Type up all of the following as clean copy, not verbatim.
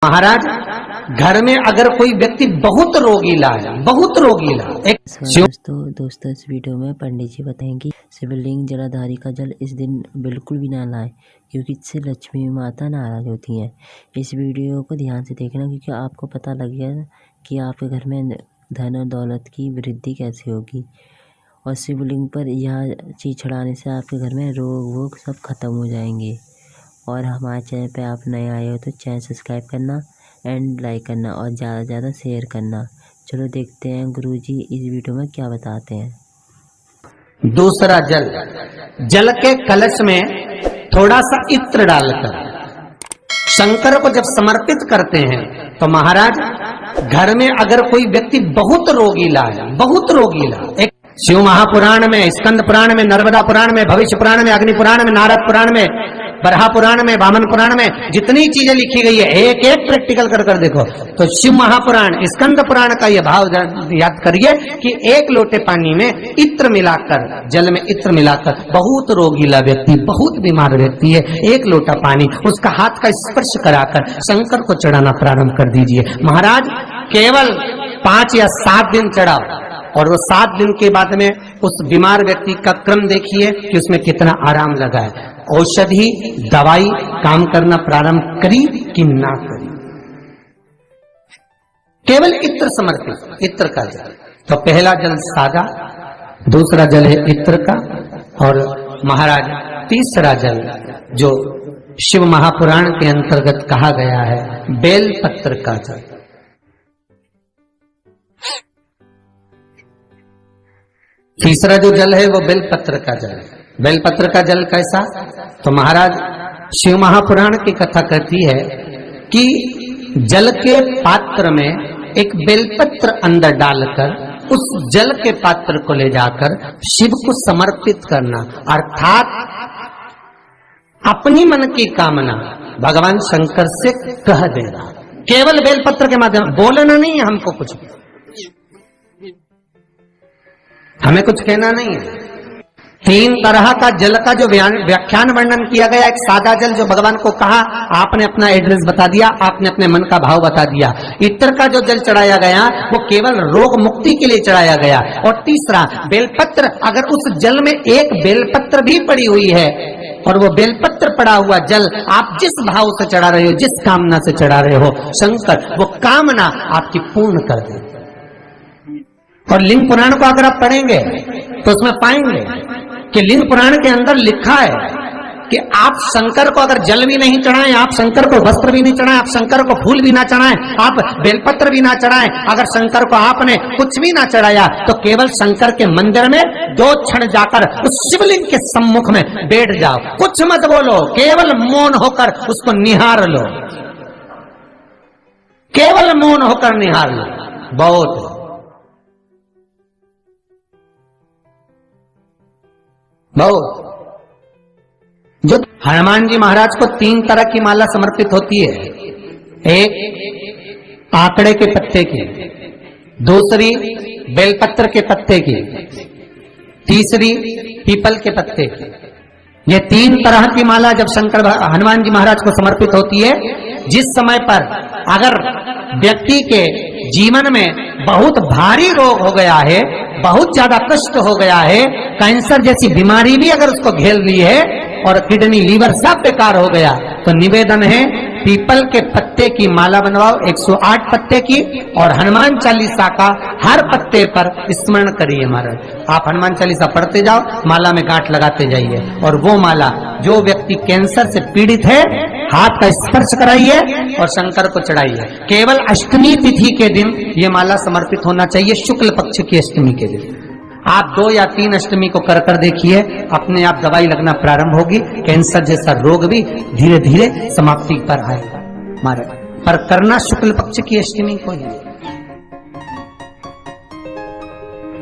महाराज घर में अगर कोई व्यक्ति बहुत रोगीला है, बहुत रोगीला दोस्तों इस वीडियो में पंडित जी बताएंगे शिवलिंग जलाधारी का जल इस दिन बिल्कुल भी ना लाएं, क्योंकि इससे लक्ष्मी माता नाराज होती हैं। इस वीडियो को ध्यान से देखना, क्योंकि आपको पता लगेगा कि आपके घर में धन और दौलत की वृद्धि कैसे होगी। और शिवलिंग पर यह चीज़ चढ़ाने से आपके घर में रोग वोग सब खत्म हो जाएंगे। और हमारे चैनल पे आप नए आए हो तो चैनल सब्सक्राइब करना एंड लाइक करना और ज़्यादा से ज़्यादा शेयर करना। चलो देखते हैं गुरुजी इस वीडियो में क्या बताते हैं। दूसरा जल के कलश में थोड़ा सा इत्र डालकर शंकर को जब समर्पित करते हैं तो महाराज घर में अगर कोई व्यक्ति बहुत रोगीला है, बहुत रोगीला, एक शिव महापुराण में, स्कंद पुराण में, नर्मदा पुराण में, भविष्य पुराण में, अग्नि पुराण में, नारद पुराण में, बरहा पुराण में, वामन पुराण में जितनी चीजें लिखी गई है एक एक प्रैक्टिकल कर देखो तो शिव महापुराण, स्कंद पुराण का यह भाव याद करिए कि एक लोटे पानी में इत्र मिलाकर, जल में इत्र मिलाकर, बहुत रोगीला व्यक्ति, बहुत बीमार व्यक्ति है, एक लोटा पानी उसका हाथ का स्पर्श कराकर शंकर को चढ़ाना प्रारंभ कर दीजिए। महाराज केवल 5 या 7 दिन चढ़ाओ और वो 7 दिन के बाद में उस बीमार व्यक्ति का क्रम देखिए कि उसमें कितना आराम लगा है। औषधि दवाई काम करना प्रारंभ करी कि ना करी। केवल इत्र समर्पित, इत्र का जल। तो पहला जल सादा, दूसरा जल है इत्र का, और महाराज तीसरा जल जो शिव महापुराण के अंतर्गत कहा गया है बेल पत्र का जल। तीसरा जो जल है वो बेलपत्र का जल है। बेलपत्र का जल कैसा? तो महाराज शिव महापुराण की कथा कहती है कि जल के पात्र में एक बेलपत्र अंदर डालकर उस जल के पात्र को ले जाकर शिव को समर्पित करना, अर्थात अपनी मन की कामना भगवान शंकर से कह देना। केवल बेलपत्र के माध्यम, बोलना नहीं है हमको कुछ, हमें कुछ कहना नहीं है। 3 तरह का जल का जो व्याख्यान वर्णन किया गया, एक सादा जल जो भगवान को कहा, आपने अपना एड्रेस बता दिया, आपने अपने मन का भाव बता दिया। इत्र का जो जल चढ़ाया गया वो केवल रोग मुक्ति के लिए चढ़ाया गया। और तीसरा बेलपत्र, अगर उस जल में एक बेलपत्र भी पड़ी हुई है और वो बेलपत्र पड़ा हुआ जल आप जिस भाव से चढ़ा रहे हो, जिस कामना से चढ़ा रहे हो, शंकर वो कामना आपकी पूर्ण कर दे। और लिंग पुराण को अगर आप पढ़ेंगे तो उसमें पाएंगे कि लिंग पुराण के अंदर लिखा है कि आप शंकर को अगर जल भी नहीं चढ़ाएं, आप शंकर को वस्त्र भी नहीं चढ़ाएं, आप शंकर को फूल भी ना चढ़ाएं, आप बेलपत्र भी ना चढ़ाएं, अगर शंकर को आपने कुछ भी ना चढ़ाया तो केवल शंकर के मंदिर में 2 क्षण जाकर उस शिवलिंग के सम्मुख में बैठ जाओ, कुछ मत बोलो, केवल मौन होकर उसको निहार लो, केवल मौन होकर निहार लो। बहुत जो हनुमान जी महाराज को 3 तरह की माला समर्पित होती है। एक आंकड़े के पत्ते की, दूसरी बेलपत्र के पत्ते की, तीसरी पीपल के पत्ते की। ये 3 तरह की माला जब शंकर हनुमान जी महाराज को समर्पित होती है, जिस समय पर अगर व्यक्ति के जीवन में बहुत भारी रोग हो गया है, बहुत ज्यादा कष्ट हो गया है, कैंसर जैसी बीमारी भी अगर उसको घेर ली है और किडनी लीवर सब बेकार हो गया, तो निवेदन है पीपल के पत्ते की माला बनवाओ, 108 पत्ते की, और हनुमान चालीसा का हर पत्ते पर स्मरण करिए महाराज। आप हनुमान चालीसा पढ़ते जाओ, माला में गांठ लगाते जाइए, और वो माला जो व्यक्ति कैंसर से पीड़ित है हाथ का स्पर्श कराइए और शंकर को चढ़ाइए। केवल अष्टमी तिथि के दिन ये माला समर्पित होना चाहिए, शुक्ल पक्ष की अष्टमी के दिन। आप 2 या 3 अष्टमी को कर देखिए, अपने आप दवाई लगना प्रारंभ होगी, कैंसर जैसा रोग भी धीरे धीरे समाप्ति पर आएगा महाराज। पर करना शुक्ल पक्ष की अष्टमी को ही।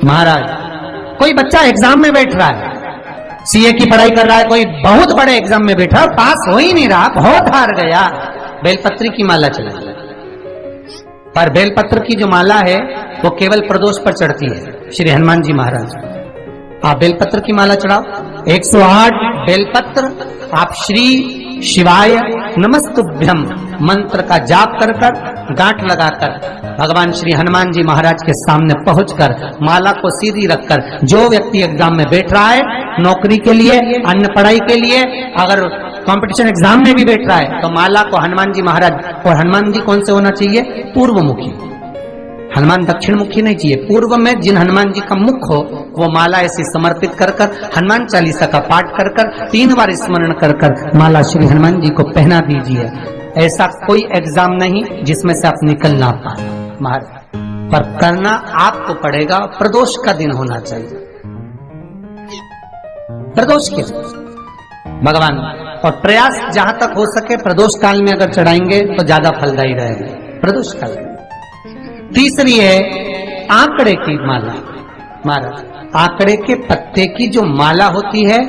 महाराज कोई बच्चा एग्जाम में बैठ रहा है, सीए की पढ़ाई कर रहा है, कोई बहुत बड़े एग्जाम में बैठा, पास हो ही नहीं रहा, बहुत हार गया, बेलपत्री की माला चला। पर बेलपत्र की जो माला है वो केवल प्रदोष पर चढ़ती है, श्री हनुमान जी महाराज। आप बेलपत्र की माला चढ़ाओ, 108 बेलपत्र आप श्री शिवाय नमस्तुभ्यम मंत्र का जाप कर गांठ लगाकर भगवान श्री हनुमान जी महाराज के सामने पहुंचकर माला को सीधी रखकर, जो व्यक्ति एग्जाम में बैठ रहा है, नौकरी के लिए, अन्य पढ़ाई के लिए, अगर कंपटीशन एग्जाम में भी बैठ रहा है, तो माला को हनुमान जी महाराज, और हनुमान जी कौन से होना चाहिए? पूर्वमुखी। हनुमान दक्षिण मुखी नहीं चाहिए। पूर्व में जिन हनुमान जी का मुख हो वो माला ऐसी समर्पित कर हनुमान चालीसा का पाठ कर 3 बार स्मरण कर माला श्री हनुमान जी को पहना दीजिए। ऐसा कोई एग्जाम नहीं जिसमें से आप निकल ना पाए महाराज, पर करना आपको पड़ेगा। प्रदोष का दिन होना चाहिए, प्रदोष के भगवान, और प्रयास जहां तक हो सके प्रदोष काल में अगर चढ़ाएंगे तो ज्यादा फलदायी रहेगा प्रदोष काल में। तीसरी है आंकड़े की माला। महाराज आंकड़े के पत्ते की जो माला होती है,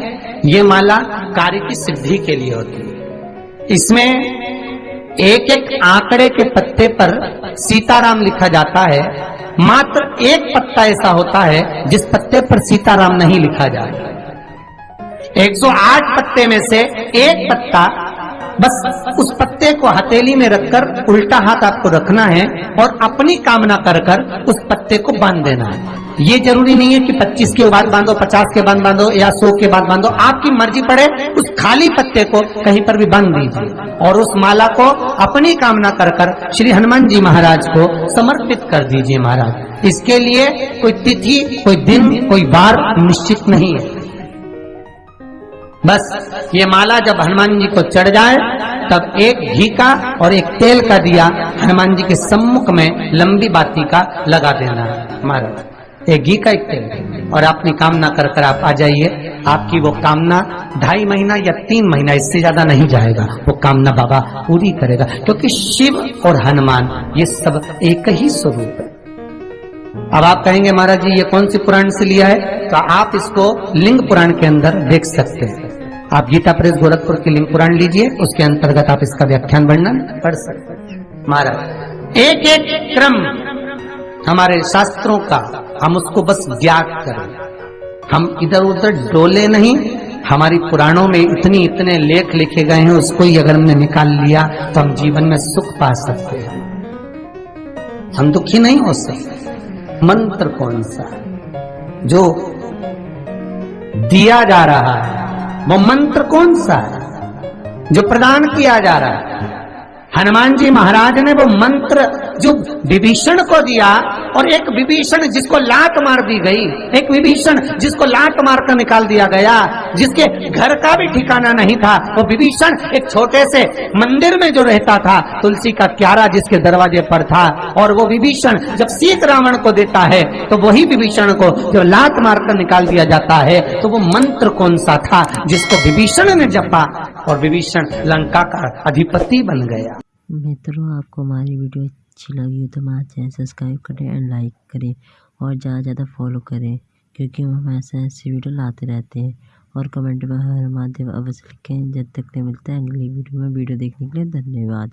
ये माला कार्य की सिद्धि के लिए होती है। इसमें एक एक आंकड़े के पत्ते पर सीताराम लिखा जाता है। मात्र एक पत्ता ऐसा होता है जिस पत्ते पर सीताराम नहीं लिखा जाता। 108 पत्ते में से एक पत्ता, बस उस पत्ते को हथेली में रखकर उल्टा हाथ आपको रखना है और अपनी कामना कर उस पत्ते को बांध देना है। ये जरूरी नहीं है कि 25 के बाद बांधो, 50 के बाद बांधो या 100 के बाद बांधो, आपकी मर्जी पड़े। उस खाली पत्ते को कहीं पर भी बांध दीजिए और उस माला को अपनी कामना कर श्री हनुमान जी महाराज को समर्पित कर दीजिए। महाराज इसके लिए कोई तिथि, कोई दिन, कोई बार निश्चित नहीं है। बस ये माला जब हनुमान जी को चढ़ जाए तब एक घी का और एक तेल का दिया हनुमान जी के सम्मुख में लंबी बाती का लगा देना महाराज। एक घी का, एक तेल, और अपनी कामना कर आप आ जाइए। आपकी वो कामना 2.5 महीना या 3 महीना, इससे ज्यादा नहीं जाएगा, वो कामना बाबा पूरी करेगा। क्योंकि शिव और हनुमान ये सब एक ही स्वरूप है। अब आप कहेंगे महाराज जी ये कौन सी पुराण से लिया है? तो आप इसको लिंग पुराण के अंदर देख सकते हैं। आप गीता प्रेस गोरखपुर की लिंग पुराण लीजिए, उसके अंतर्गत आप इसका व्याख्यान वर्णन पढ़ सकते हैं। महाराज एक एक क्रम हमारे शास्त्रों का हम उसको बस ज्ञात करें, हम इधर उधर डोले नहीं। हमारी पुराणों में इतने लेख लिखे गए हैं, उसको ही अगर हमने निकाल लिया तो हम जीवन में सुख पा सकते हैं, हम दुखी नहीं हो सकते। मंत्र कौन सा जो दिया जा रहा है, वो मंत्र कौन सा है जो प्रदान किया जा रहा है? हनुमान जी महाराज ने वो मंत्र जो विभीषण को दिया, और एक विभीषण जिसको लात मार दी गई, एक विभीषण जिसको लात मार कर निकाल दिया गया, जिसके घर का भी ठिकाना नहीं था, वो विभीषण एक छोटे से मंदिर में जो रहता था, तुलसी का क्यारा जिसके दरवाजे पर था, और वो विभीषण जब सीत रावण को देता है तो वही विभीषण को जब लात मारकर निकाल दिया जाता है, तो वो मंत्र कौन सा था जिसको विभीषण ने जपा और विभीषण लंका का अधिपति बन गया। मित्रों, आपको हमारी वीडियो अच्छी लगी हो तो हमारा चैनल सब्सक्राइब करें एंड लाइक करें और ज़्यादा ज़्यादा फॉलो करें, क्योंकि हम ऐसे वीडियो लाते रहते हैं। और कमेंट में हर महादेव अवश्य लिखें। जब तक मिलते हैं अगली वीडियो में। वीडियो देखने के लिए धन्यवाद।